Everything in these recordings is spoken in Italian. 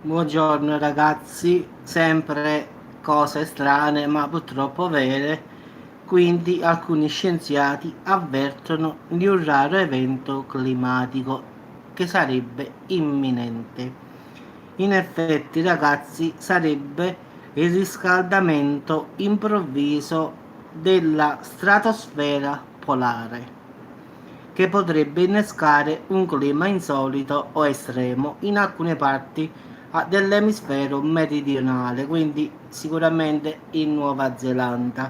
Buongiorno ragazzi, sempre cose strane ma purtroppo vere, quindi alcuni scienziati avvertono di un raro evento climatico che sarebbe imminente. In effetti ragazzi sarebbe il riscaldamento improvviso della stratosfera polare che potrebbe innescare un clima insolito o estremo in alcune parti dell'emisfero meridionale, quindi sicuramente in Nuova Zelanda,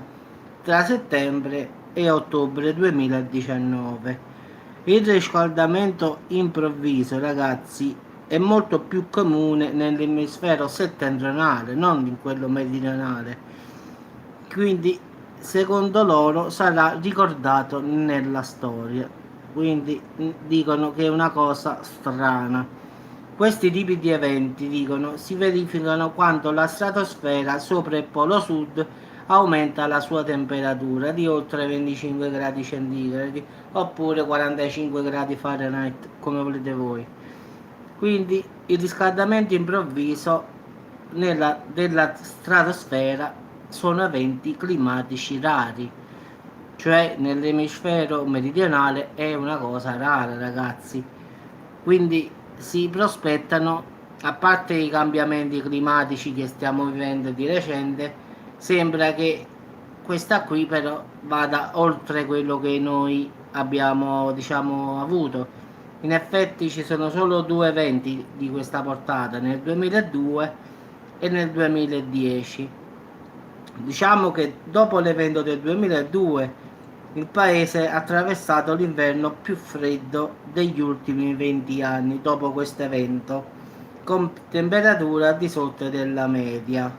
tra settembre e ottobre 2019. Il riscaldamento improvviso, ragazzi, è molto più comune nell'emisfero settentrionale, non in quello meridionale. Quindi, secondo loro, sarà ricordato nella storia. Quindi dicono che è una cosa strana. Questi tipi di eventi, dicono, si verificano quando la stratosfera sopra il polo sud aumenta la sua temperatura di oltre 25 gradi centigradi oppure 45 gradi Fahrenheit, come volete voi. Quindi il riscaldamento improvviso della stratosfera sono eventi climatici rari, cioè nell'emisfero meridionale è una cosa rara, ragazzi. Quindi si prospettano, a parte i cambiamenti climatici che stiamo vivendo di recente, sembra che questa qui però vada oltre quello che noi abbiamo, diciamo, avuto. In effetti ci sono solo due eventi di questa portata, nel 2002 e nel 2010. Diciamo che dopo l'evento del 2002 il paese ha attraversato l'inverno più freddo degli ultimi 20 anni dopo questo evento, con temperature al di sotto della media.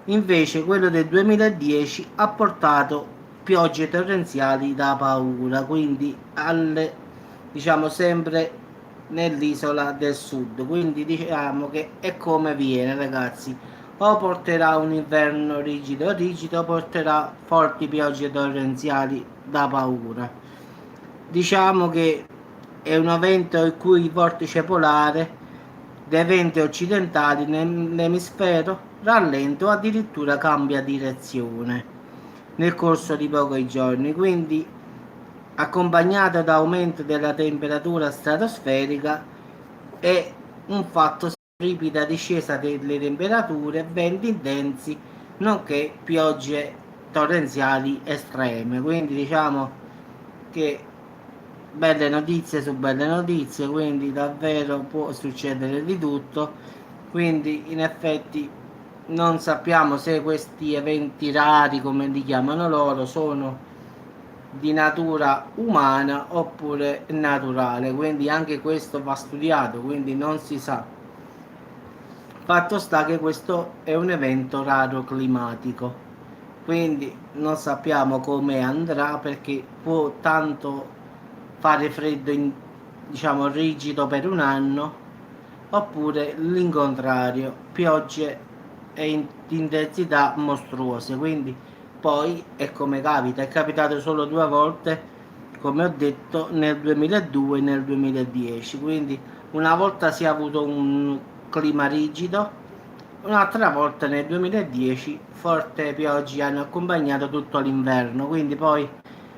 Invece quello del 2010 ha portato piogge torrenziali da paura, quindi diciamo sempre nell'isola del sud. Quindi diciamo che è come viene, ragazzi. O porterà un inverno rigido, o porterà forti piogge torrenziali da paura. Diciamo che è un evento in cui il vortice polare dei venti occidentali nell'emisfero rallenta o addirittura cambia direzione nel corso di pochi giorni, quindi accompagnato da aumento della temperatura stratosferica e un fatto ripida discesa delle temperature, venti intensi, nonché piogge torrenziali estreme. Quindi diciamo che belle notizie su belle notizie, quindi davvero può succedere di tutto. Quindi in effetti non sappiamo se questi eventi rari, come li chiamano loro, sono di natura umana oppure naturale, quindi anche questo va studiato, quindi non si sa. Fatto sta che questo è un evento raro climatico, quindi non sappiamo come andrà perché può tanto fare freddo diciamo rigido per un anno oppure l'incontrario, piogge di intensità mostruose. Quindi poi è come capita, è capitato solo due volte, come ho detto, nel 2002 e nel 2010. Quindi una volta si è avuto un clima rigido, un'altra volta nel 2010 forti piogge hanno accompagnato tutto l'inverno, quindi poi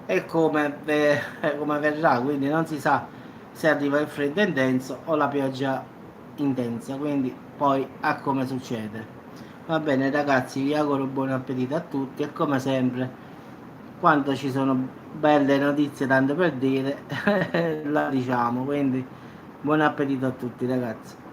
è come verrà, quindi non si sa se arriva il freddo intenso o la pioggia intensa, quindi poi a come succede. Va bene ragazzi, vi auguro buon appetito a tutti e come sempre quando ci sono belle notizie tanto per dire la diciamo, quindi buon appetito a tutti ragazzi.